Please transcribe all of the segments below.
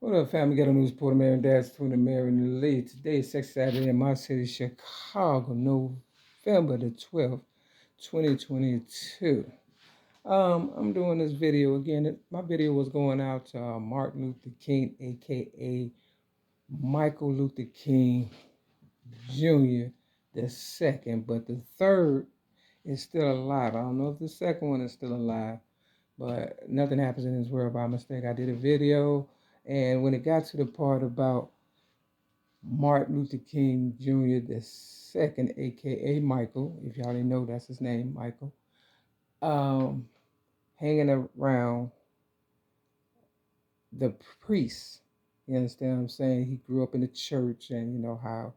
What up, family? Got a news reporter, Mary and Dad's Twin and Mary in the lead. Today is Sex Saturday in my city, Chicago, November the 12th, 2022. I'm doing this video again. My video was going out to Martin Luther King, aka Michael Luther King Jr. the second, but the third is still alive. I don't know if the second one is still alive, but nothing happens in this world by mistake. I did a video, and when it got to the part about Martin Luther King Jr. the second, aka Michael, if y'all didn't know that's his name, Michael, um, hanging around the priest. You understand what I'm saying? He grew up in the church, and you know how,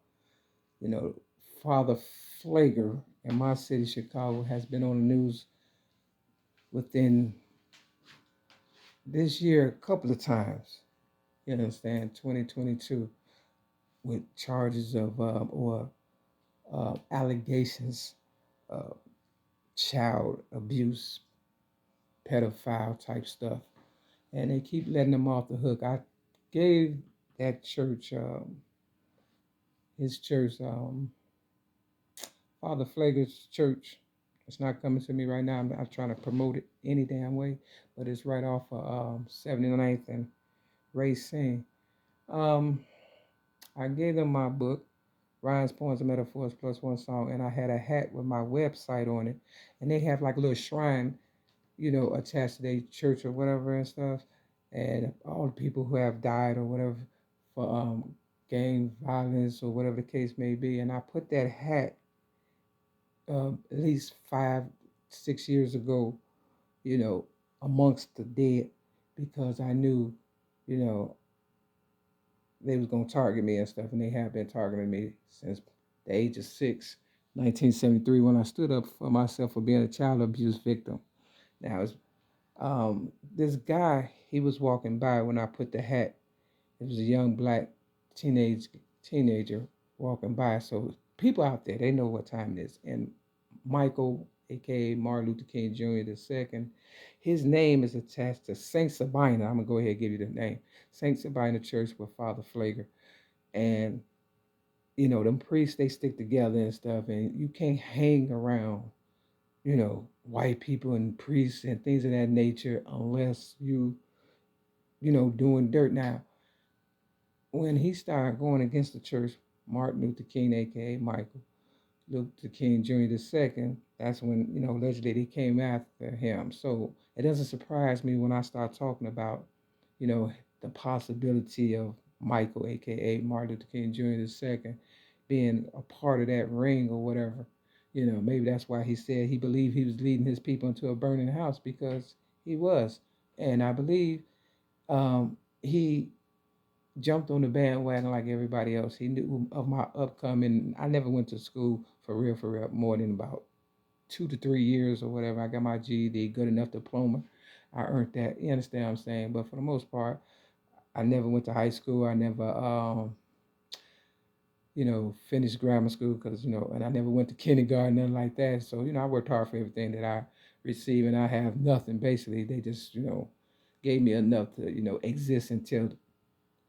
you know, Father Pfleger in my city, Chicago, has been on the news within this year a couple of times. You understand? 2022 with charges of allegations of child abuse, pedophile type stuff, and they keep letting them off the hook. I gave that church, his church, Father Pfleger's church. It's not coming to me right now. I'm not trying to promote it any damn way, but it's right off of 79th and Racine. I gave them my book, Rhymes, Poems, and Metaphors plus one song, and I had a hat with my website on it, and they have like a little shrine, you know, attached to their church or whatever and stuff, and all the people who have died or whatever for gang violence or whatever the case may be, and I put that hat at least 5, 6 years ago, you know, amongst the dead, because I knew, you know, they was gonna target me and stuff, and they have been targeting me since the age of 6, 1973, when I stood up for myself for being a child abuse victim. Now, this guy, he was walking by when I put the hat. It was a young black teenager walking by. So people out there, they know what time it is. And Michael, aka Martin Luther King Jr. the second, his name is attached to Saint Sabina. I'm gonna go ahead and give you the name. Saint Sabina Church with Father Pfleger. And you know, them priests, they stick together and stuff, and you can't hang around, you know, white people and priests and things of that nature unless you know, doing dirt. Now, when he started going against the church, Martin Luther King, aka Michael Luther King Jr. the second, that's when, you know, allegedly they came after him. So it doesn't surprise me when I start talking about, you know, the possibility of Michael, aka Martin Luther King Jr. the second, being a part of that ring or whatever. You know, maybe that's why he said he believed he was leading his people into a burning house, because he was. And I believe he jumped on the bandwagon like everybody else. He knew of my upcoming. I never went to school for real, more than about 2 to 3 years or whatever. I got my GED, good enough diploma. I earned that. You understand what I'm saying? But for the most part, I never went to high school. I never, you know, finished grammar school, because, you know, and I never went to kindergarten, nothing like that. So, you know, I worked hard for everything that I received, and I have nothing. Basically, they just, you know, gave me enough to, you know, exist until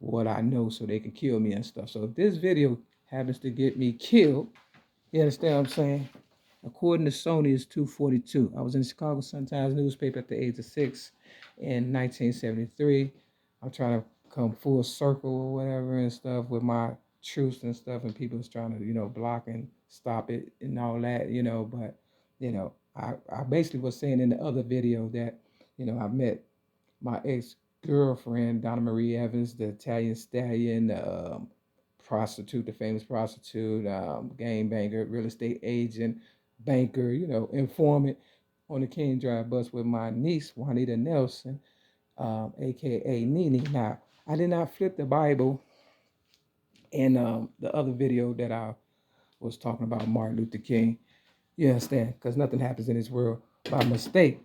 what I know so they can kill me and stuff. So if this video happens to get me killed, you understand what I'm saying? According to Sony, it's 242. I was in the Chicago Sun-Times newspaper at the age of 6 in 1973. I'm trying to come full circle or whatever and stuff with my truths and stuff, and people is trying to, you know, block and stop it and all that, you know. But, you know, I basically was saying in the other video that, you know, I met my ex-girlfriend, Donna Marie Evans, the Italian stallion, prostitute, the famous prostitute, game banger, real estate agent, banker, you know, informant on the King Drive bus with my niece, Juanita Nelson, aka Nene. Now, I did not flip the Bible in the other video that I was talking about Martin Luther King. You understand? Because nothing happens in this world by mistake.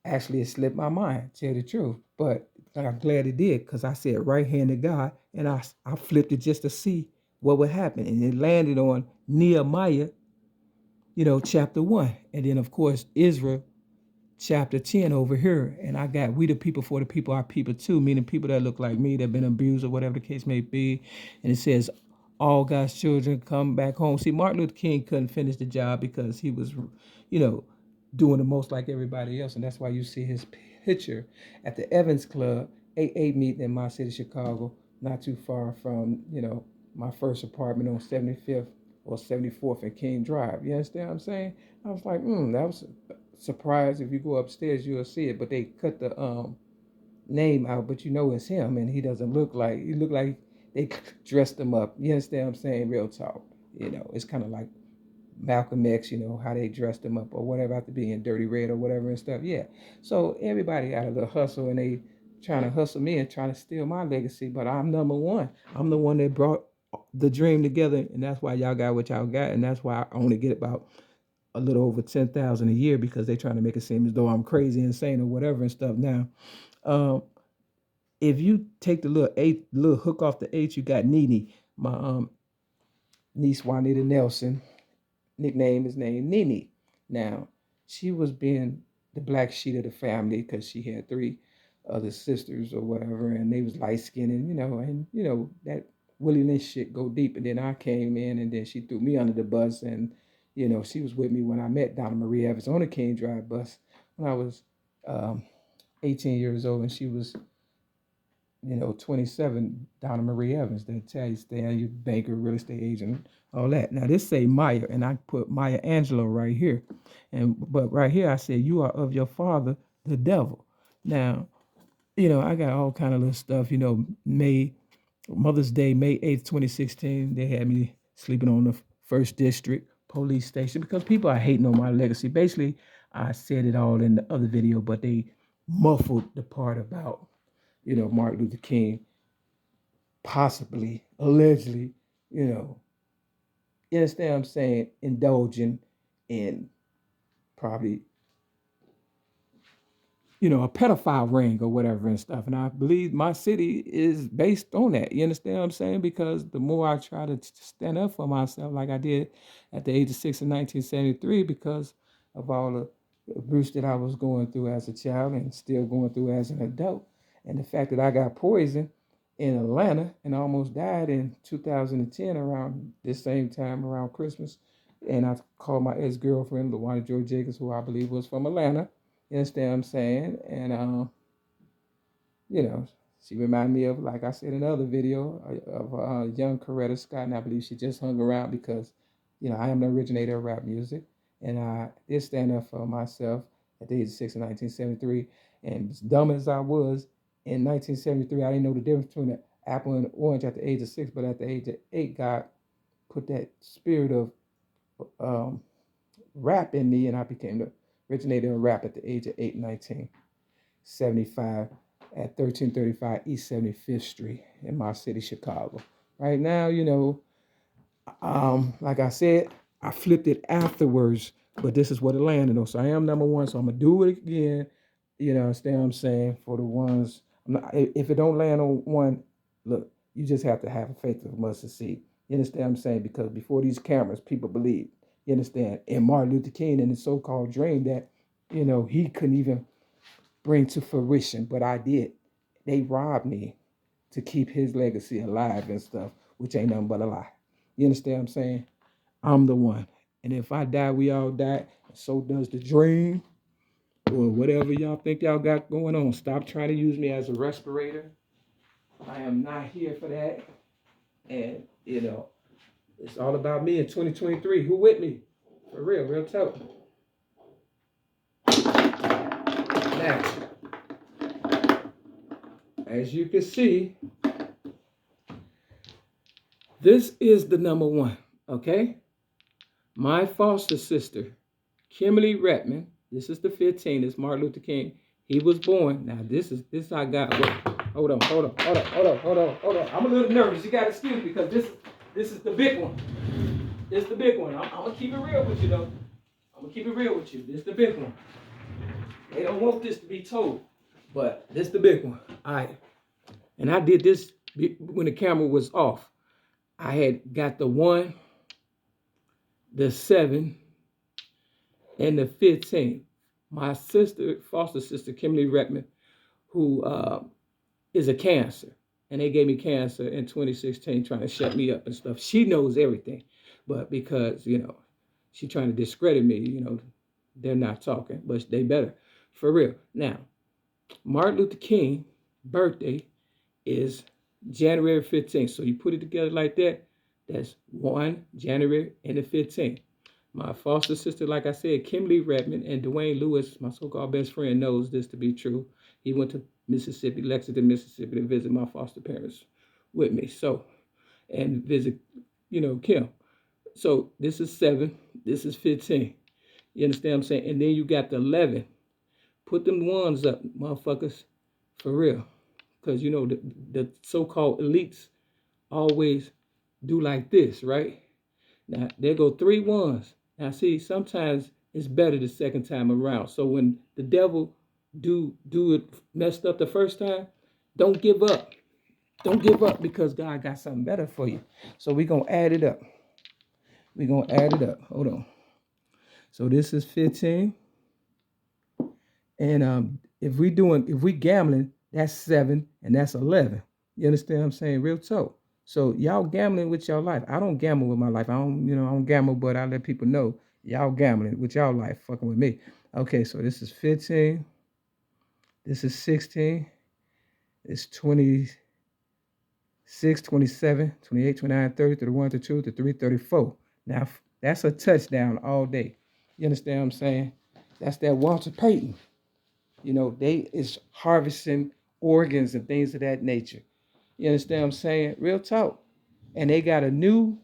Actually, it slipped my mind, tell the truth. But I'm glad it did, because I said right hand to God, and I flipped it just to see what would happen. And it landed on Nehemiah, you know, chapter 1. And then, of course, Israel, chapter 10 over here, and I got we the people for the people are people too, meaning people that look like me, that have been abused or whatever the case may be. And it says all God's children come back home. See, Martin Luther King couldn't finish the job because he was, doing the most like everybody else, and that's why you see his picture at the Evans Club AA meeting in my city, Chicago, not too far from, my first apartment on 75th or 74th and King Drive. You understand what I'm saying? I was like, that was surprised. If you go upstairs, you'll see it. But they cut the name out, but it's him, and he doesn't look like they dressed him up. You understand what I'm saying? Real talk. It's kind of like Malcolm X, how they dressed him up or whatever, after being in Dirty Red or whatever and stuff. Yeah. So everybody got a little hustle, and they trying to hustle me and trying to steal my legacy. But I'm number one. I'm the one that brought the dream together, and that's why y'all got what y'all got, and that's why I only get about a little over 10,000 a year, because they trying to make it seem as though I'm crazy, insane, or whatever and stuff. Now, if you take the little hook off the H, you got Nene, my niece Juanita Nelson, nickname is named Nene. Now, she was being the black sheep of the family because she had 3 other sisters or whatever, and they was light skinned, and that Willie Lynch shit go deep. And then I came in, and then she threw me under the bus, and she was with me when I met Donna Marie Evans on the King Drive bus when I was 18 years old, and she was 27, Donna Marie Evans, the Italian stand, banker, real estate agent, all that. Now this say Maya, and I put Maya Angelou right here. But right here I said, you are of your father, the devil. Now, I got all kind of little stuff, Mother's Day, May 8th, 2016, they had me sleeping on the 1st District police station because people are hating on my legacy. Basically, I said it all in the other video, but they muffled the part about Martin Luther King possibly, allegedly, you understand what I'm saying, indulging in probably, a pedophile ring or whatever and stuff. And I believe my city is based on that. You understand what I'm saying? Because the more I try to stand up for myself, like I did at the age of 6 in 1973, because of all the abuse that I was going through as a child and still going through as an adult. And the fact that I got poisoned in Atlanta and almost died in 2010 around this same time, around Christmas. And I called my ex-girlfriend, LaWanda Joy Jacobs, who I believe was from Atlanta. You understand what I'm saying? And, she reminded me of, like I said in another video, of young Coretta Scott. And I believe she just hung around because, I am the originator of rap music. And I did stand up for myself at the age of 6 in 1973. And as dumb as I was, in 1973, I didn't know the difference between an apple and an orange at the age of 6, but at the age of 8, God put that spirit of rap in me, and I became the originator of rap at the age of 8, 1975, at 1335 East 75th Street in my city, Chicago. Right now, like I said, I flipped it afterwards, but this is what it landed on. So I am number one, so I'm going to do it again. Understand what I'm saying? For the ones, if it don't land on one, look, you just have to have a faith of mustard seed. You understand what I'm saying? Because before these cameras, people believe. You understand? And Martin Luther King and his so-called dream that, he couldn't even bring to fruition, but I did. They robbed me to keep his legacy alive and stuff, which ain't nothing but a lie. You understand what I'm saying? I'm the one. And if I die, we all die. So does the dream, or whatever y'all think y'all got going on. Stop trying to use me as a respirator. I am not here for that. And, it's all about me in 2023. Who with me? For real talk. Now, as you can see, this is the number one, okay? My foster sister, Kimberly Redmond, this is the 15th, it's Martin Luther King. He was born. Now, this I got. Hold on. I'm a little nervous. You got to excuse me because this is the big one. This is the big one. I'm going to keep it real with you, though. I'm going to keep it real with you. This is the big one. They don't want this to be told, but this is the big one. All right. And I did this when the camera was off. I had got the 1, the 7, and the 15. My sister, foster sister, Kimberly Redmond, who is a cancer. And they gave me cancer in 2016, trying to shut me up and stuff. She knows everything. But because, she trying to discredit me, they're not talking. But they better. For real. Now, Martin Luther King birthday is January 15th. So you put it together like that, that's 1 January and the 15th. My foster sister, like I said, Kimberly Redmond, and Dwayne Lewis, my so-called best friend, knows this to be true. He went to Mississippi, Lexington, Mississippi, to visit my foster parents with me. So, and visit, Kim. So this is 7, this is 15. You understand what I'm saying? And then you got the 11. Put them ones up, motherfuckers, for real. Because, the so-called elites always do like this, right? Now, there go 3 ones. Now, see, sometimes it's better the second time around. So when the devil do it messed up the first time, don't give up. Don't give up, because God got something better for you. So we're going to add it up. We're going to add it up. Hold on. So this is 15. And if we gambling, that's 7 and that's 11. You understand what I'm saying? Real talk. So y'all gambling with your life. I don't gamble with my life. I don't gamble, but I let people know y'all gambling with y'all life, fucking with me. Okay, so this is 15. This is 16. It's 26, 27, 28, 29, 30, 31, 32, 33, 34. Now, that's a touchdown all day. You understand what I'm saying? That's that Walter Payton. They is harvesting organs and things of that nature. You understand what I'm saying? Real talk. And they got a new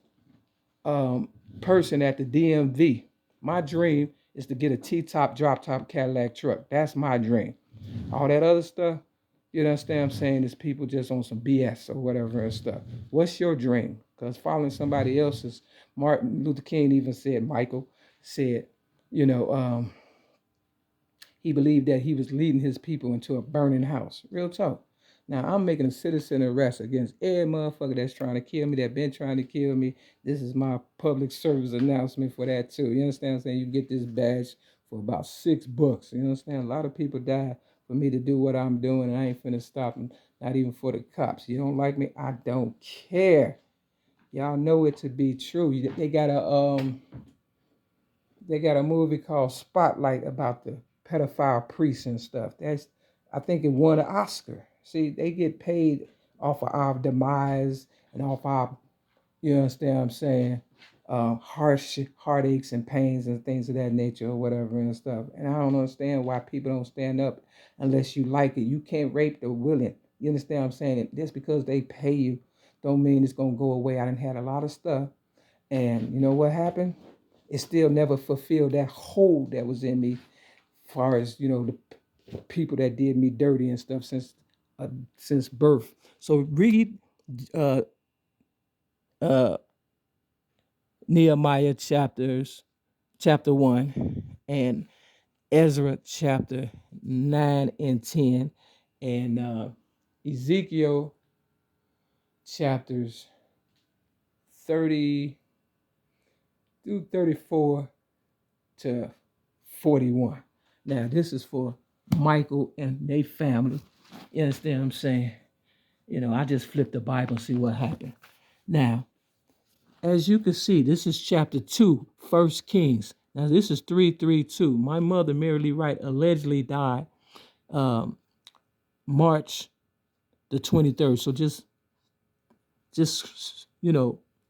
person at the DMV. My dream is to get a T-top, drop-top Cadillac truck. That's my dream. All that other stuff, you understand what I'm saying, is people just on some BS or whatever and stuff. What's your dream? Because following somebody else's, Martin Luther King even said, Michael said, he believed that he was leading his people into a burning house. Real talk. Now, I'm making a citizen arrest against every motherfucker that's trying to kill me, that been trying to kill me. This is my public service announcement for that, too. You understand what I'm saying? You get this badge for about $6. You understand? A lot of people died for me to do what I'm doing, and I ain't finna stop them, not even for the cops. You don't like me? I don't care. Y'all know it to be true. They got a movie called Spotlight about the pedophile priests and stuff. I think it won an Oscar. See, they get paid off of our demise and off our, you understand what I'm saying, heartaches and pains and things of that nature or whatever and stuff. And I don't understand why people don't stand up unless you like it. You can't rape the willing. You understand what I'm saying? Just because they pay you don't mean it's going to go away. I done had a lot of stuff. And you know what happened? It still never fulfilled that hole that was in me, as far as, the people that did me dirty and stuff since birth. So read Nehemiah chapter 1 and Ezra chapter 9 and 10 and Ezekiel chapters 30 through 34 to 41. Now, this is for Michael and their family. You understand what I'm saying? I just flipped the Bible and see what happened. Now, as you can see, this is chapter 2, 1 Kings. Now, this is 332. My mother, Mary Lee Wright, allegedly died March the 23rd. So just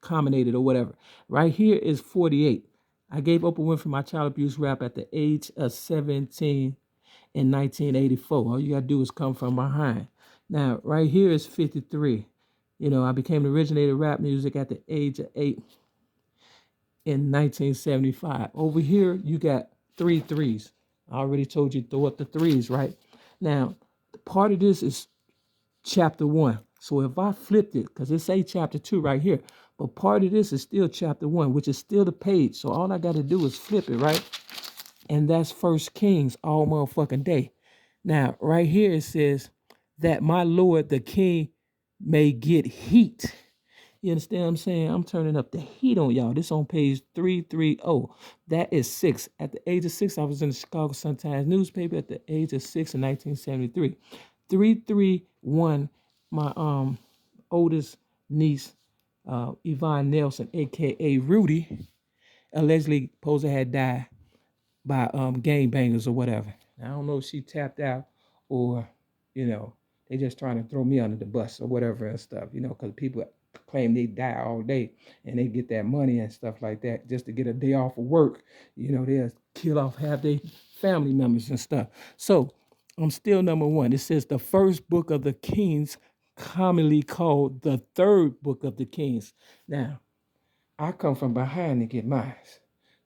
commented or whatever. Right here is 48. I gave Oprah Winfrey my child abuse rap at the age of 17 in 1984. All you got to do is come from behind. Now, right here is 53. I became the originator of rap music at the age of 8 in 1975. Over here, you got 3 threes. I already told you to throw up the 3s, right? Now, part of this is chapter 1. So if I flipped it, because it say chapter 2 right here, but part of this is still chapter 1, which is still the page. So all I got to do is flip it, right? And that's 1 Kings all motherfucking day. Now, right here it says that my Lord the King may get heat. You understand what I'm saying? I'm turning up the heat on y'all. This on page 330. That is 6. At the age of 6, I was in the Chicago Sun-Times newspaper at the age of 6 in 1973. 331, my oldest niece, Yvonne Nelson, aka Rudy, allegedly Poser had died by gangbangers or whatever. I don't know if she tapped out or, you know, they just trying to throw me under the bus or whatever and stuff, you know, because people claim they die all day and they get that money and stuff like that just to get a day off of work. You know, they'll kill off half their family members and stuff. So I'm still number one. It says the first book of the Kings, commonly called the third book of the Kings. Now, I come from behind to get mine.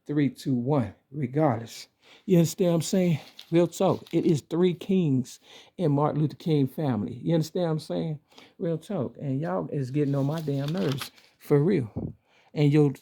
3, 2, 1, regardless. You understand what I'm saying? Real talk. It is 3 kings in Martin Luther King family. You understand what I'm saying? Real talk. And y'all is getting on my damn nerves. For real. And your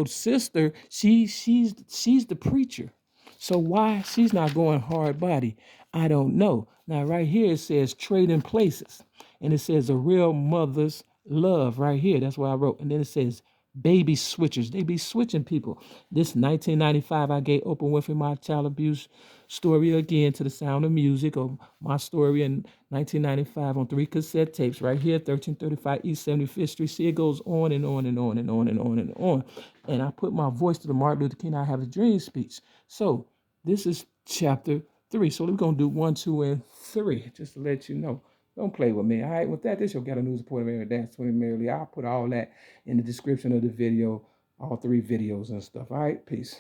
sister, she's the preacher. So why she's not going hard body? I don't know. Now right here it says trading places. And it says a real mother's love right here. That's what I wrote. And then it says baby switchers. They be switching people. This 1995, I gave Oprah Winfrey my child abuse story again to the Sound of Music, or my story in 1995 on 3 cassette tapes right here, 1335 East 75th Street. See, it goes on and on and on and on and on and on. And I put my voice to the Martin Luther King I Have a Dream speech. So this is chapter 3. So we're going to do 1, 2, and 3, just to let you know. Don't play with me. All right, with that, this your Ghetto News Report, Mary Dance 20 Merrily. I'll put all that in the description of the video, all 3 videos and stuff. All right, peace.